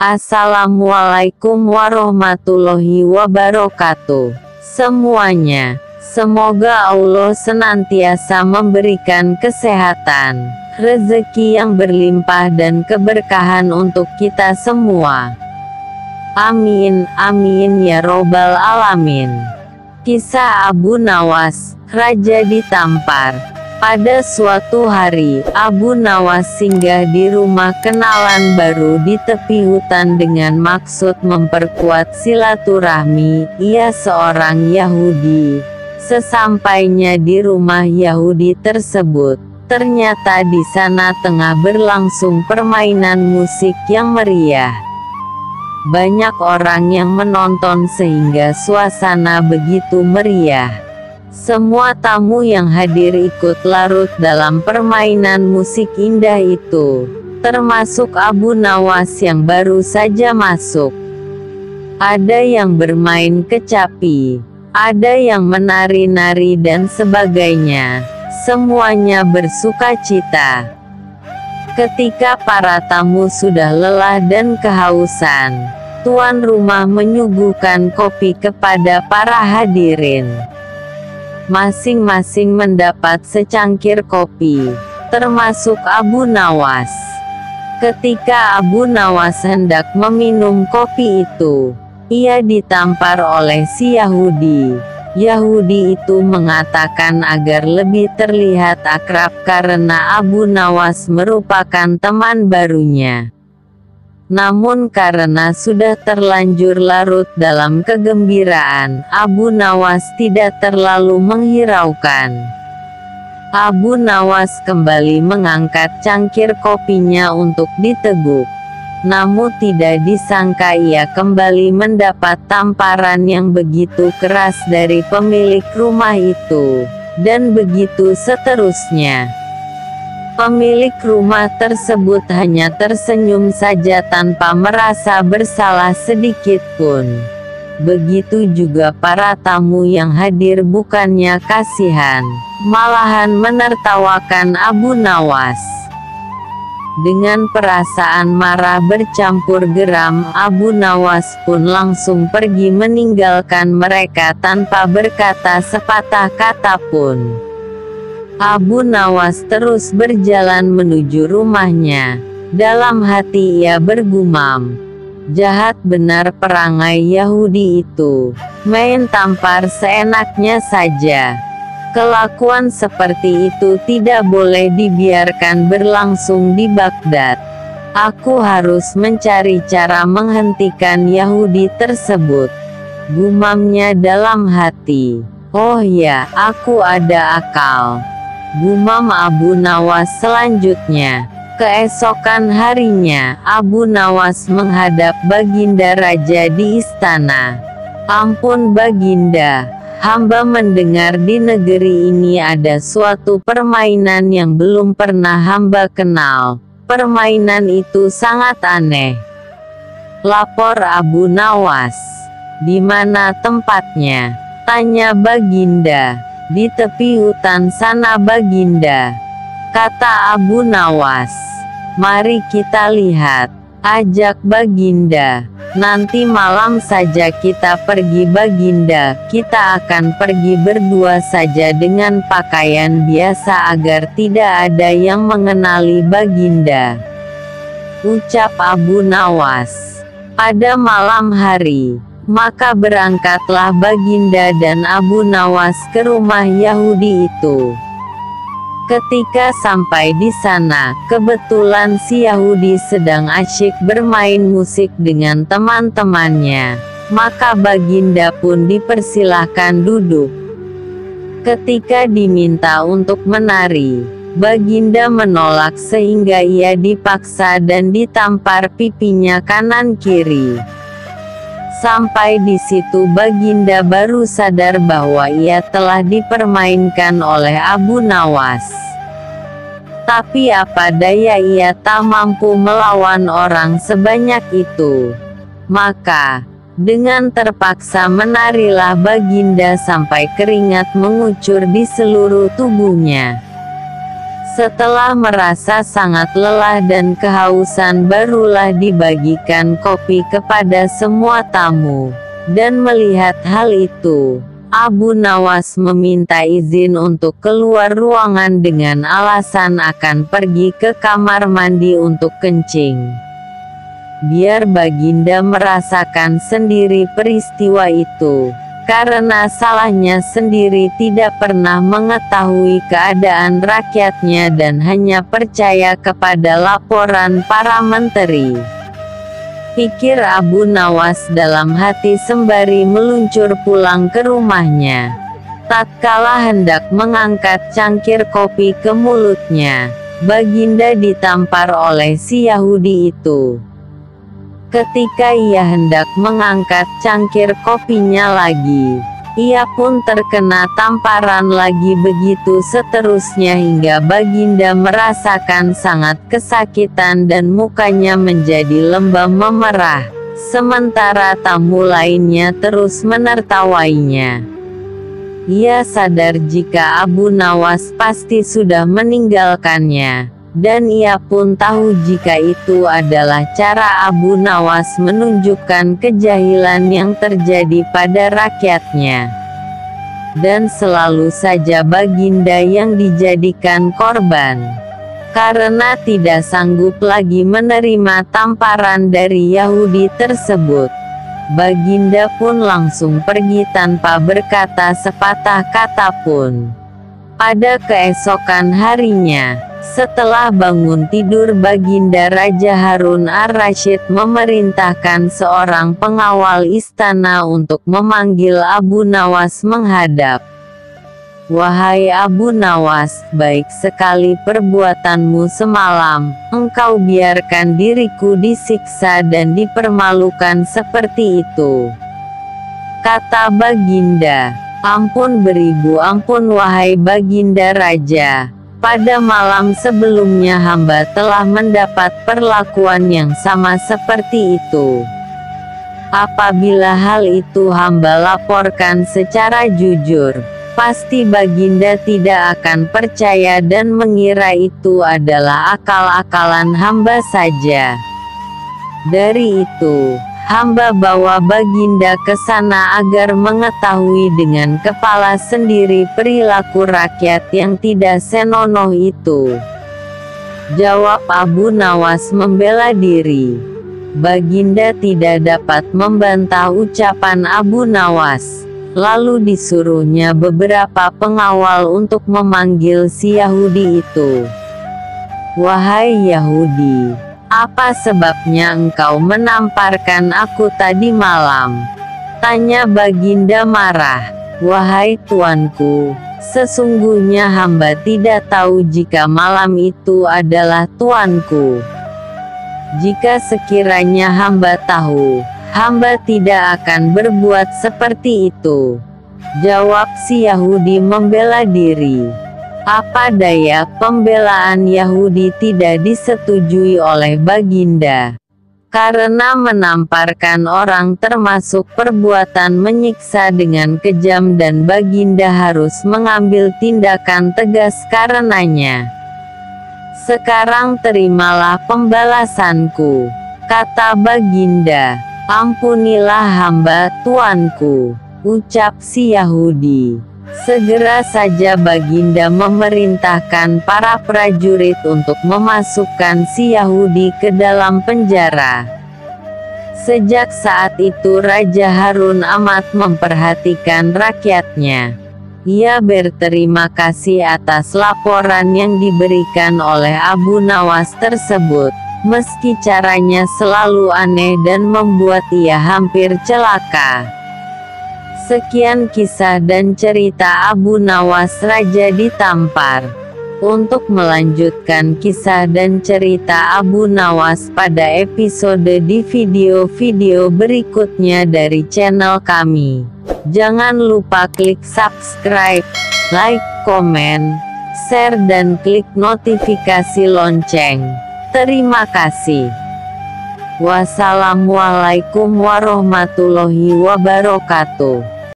Assalamualaikum warahmatullahi wabarakatuh. Semuanya, semoga Allah senantiasa memberikan kesehatan, rezeki yang berlimpah dan keberkahan untuk kita semua. Amin, amin ya robbal alamin. Kisah Abu Nawas, Raja di Tampar. Pada suatu hari, Abu Nawas singgah di rumah kenalan baru di tepi hutan dengan maksud memperkuat silaturahmi. Ia seorang Yahudi. Sesampainya di rumah Yahudi tersebut, ternyata di sana tengah berlangsung permainan musik yang meriah. Banyak orang yang menonton sehingga suasana begitu meriah. Semua tamu yang hadir ikut larut dalam permainan musik indah itu, termasuk Abu Nawas yang baru saja masuk. Ada yang bermain kecapi, ada yang menari-nari dan sebagainya. Semuanya bersukacita. Ketika para tamu sudah lelah dan kehausan, tuan rumah menyuguhkan kopi kepada para hadirin. Masing-masing mendapat secangkir kopi, termasuk Abu Nawas. Ketika Abu Nawas hendak meminum kopi itu, ia ditampar oleh si Yahudi. Yahudi itu mengatakan agar lebih terlihat akrab karena Abu Nawas merupakan teman barunya. Namun karena sudah terlanjur larut dalam kegembiraan, Abu Nawas tidak terlalu menghiraukan. Abu Nawas kembali mengangkat cangkir kopinya untuk diteguk. Namun tidak disangka ia kembali mendapat tamparan yang begitu keras dari pemilik rumah itu. Dan begitu seterusnya. Pemilik rumah tersebut hanya tersenyum saja tanpa merasa bersalah sedikit pun. Begitu juga para tamu yang hadir, bukannya kasihan, malahan menertawakan Abu Nawas. Dengan perasaan marah bercampur geram, Abu Nawas pun langsung pergi meninggalkan mereka tanpa berkata sepatah kata pun. Abu Nawas terus berjalan menuju rumahnya. Dalam hati ia bergumam, jahat benar perangai Yahudi itu, main tampar seenaknya saja. Kelakuan seperti itu tidak boleh dibiarkan berlangsung di Baghdad. Aku harus mencari cara menghentikan Yahudi tersebut, gumamnya dalam hati. Oh ya, aku ada akal, gumam Abu Nawas selanjutnya. Keesokan harinya, Abu Nawas menghadap Baginda Raja di istana. Ampun Baginda, hamba mendengar di negeri ini ada suatu permainan yang belum pernah hamba kenal. Permainan itu sangat aneh. Lapor Abu Nawas. Di mana tempatnya? Tanya Baginda. Di tepi hutan sana Baginda, kata Abu Nawas. Mari kita lihat, ajak Baginda. Nanti malam saja kita pergi Baginda. Kita akan pergi berdua saja dengan pakaian biasa agar tidak ada yang mengenali Baginda, ucap Abu Nawas. Pada malam hari, maka berangkatlah Baginda dan Abu Nawas ke rumah Yahudi itu. Ketika sampai di sana, kebetulan si Yahudi sedang asyik bermain musik dengan teman-temannya. Maka Baginda pun dipersilahkan duduk. Ketika diminta untuk menari, Baginda menolak sehingga ia dipaksa dan ditampar pipinya kanan kiri. Sampai di situ Baginda baru sadar bahwa ia telah dipermainkan oleh Abu Nawas. Tapi apa daya, ia tak mampu melawan orang sebanyak itu. Maka, dengan terpaksa menarilah Baginda sampai keringat mengucur di seluruh tubuhnya. Setelah merasa sangat lelah dan kehausan, barulah dibagikan kopi kepada semua tamu. Dan melihat hal itu, Abu Nawas meminta izin untuk keluar ruangan dengan alasan akan pergi ke kamar mandi untuk kencing. Biar Baginda merasakan sendiri peristiwa itu. Karena salahnya sendiri tidak pernah mengetahui keadaan rakyatnya dan hanya percaya kepada laporan para menteri. Pikir Abu Nawas dalam hati sembari meluncur pulang ke rumahnya. Tatkala hendak mengangkat cangkir kopi ke mulutnya, Baginda ditampar oleh si Yahudi itu. Ketika ia hendak mengangkat cangkir kopinya lagi, ia pun terkena tamparan lagi, begitu seterusnya hingga Baginda merasakan sangat kesakitan dan mukanya menjadi lembam memerah, sementara tamu lainnya terus menertawainya. Ia sadar jika Abu Nawas pasti sudah meninggalkannya. Dan ia pun tahu jika itu adalah cara Abu Nawas menunjukkan kejahilan yang terjadi pada rakyatnya. Dan selalu saja Baginda yang dijadikan korban. Karena tidak sanggup lagi menerima tamparan dari Yahudi tersebut, Baginda pun langsung pergi tanpa berkata sepatah kata pun. Pada keesokan harinya, setelah bangun tidur, Baginda Raja Harun ar-Rasyid memerintahkan seorang pengawal istana untuk memanggil Abu Nawas menghadap. "Wahai Abu Nawas, baik sekali perbuatanmu semalam. Engkau biarkan diriku disiksa dan dipermalukan seperti itu," kata Baginda. "Ampun beribu ampun wahai Baginda Raja. Pada malam sebelumnya hamba telah mendapat perlakuan yang sama seperti itu. Apabila hal itu hamba laporkan secara jujur, pasti Baginda tidak akan percaya dan mengira itu adalah akal-akalan hamba saja. Dari itu, hamba bawa Baginda ke sana agar mengetahui dengan kepala sendiri perilaku rakyat yang tidak senonoh itu," jawab Abu Nawas membela diri. Baginda tidak dapat membantah ucapan Abu Nawas. Lalu disuruhnya beberapa pengawal untuk memanggil si Yahudi itu. "Wahai Yahudi, apa sebabnya engkau menamparkan aku tadi malam?" tanya Baginda marah. "Wahai tuanku, sesungguhnya hamba tidak tahu jika malam itu adalah tuanku. Jika sekiranya hamba tahu, hamba tidak akan berbuat seperti itu," jawab si Yahudi membela diri. Apa daya, pembelaan Yahudi tidak disetujui oleh Baginda. Karena menamparkan orang termasuk perbuatan menyiksa dengan kejam dan Baginda harus mengambil tindakan tegas karenanya. "Sekarang terimalah pembalasanku," kata Baginda. "Ampunilah hamba, tuanku," ucap si Yahudi. Segera saja Baginda memerintahkan para prajurit untuk memasukkan si Yahudi ke dalam penjara. Sejak saat itu Raja Harun amat memperhatikan rakyatnya. Ia berterima kasih atas laporan yang diberikan oleh Abu Nawas tersebut, meski caranya selalu aneh dan membuat ia hampir celaka. Sekian kisah dan cerita Abu Nawas Raja ditampar. Untuk melanjutkan kisah dan cerita Abu Nawas pada episode di video-video berikutnya dari channel kami, jangan lupa klik subscribe, like, komen, share dan klik notifikasi lonceng. Terima kasih. Wassalamualaikum warahmatullahi wabarakatuh.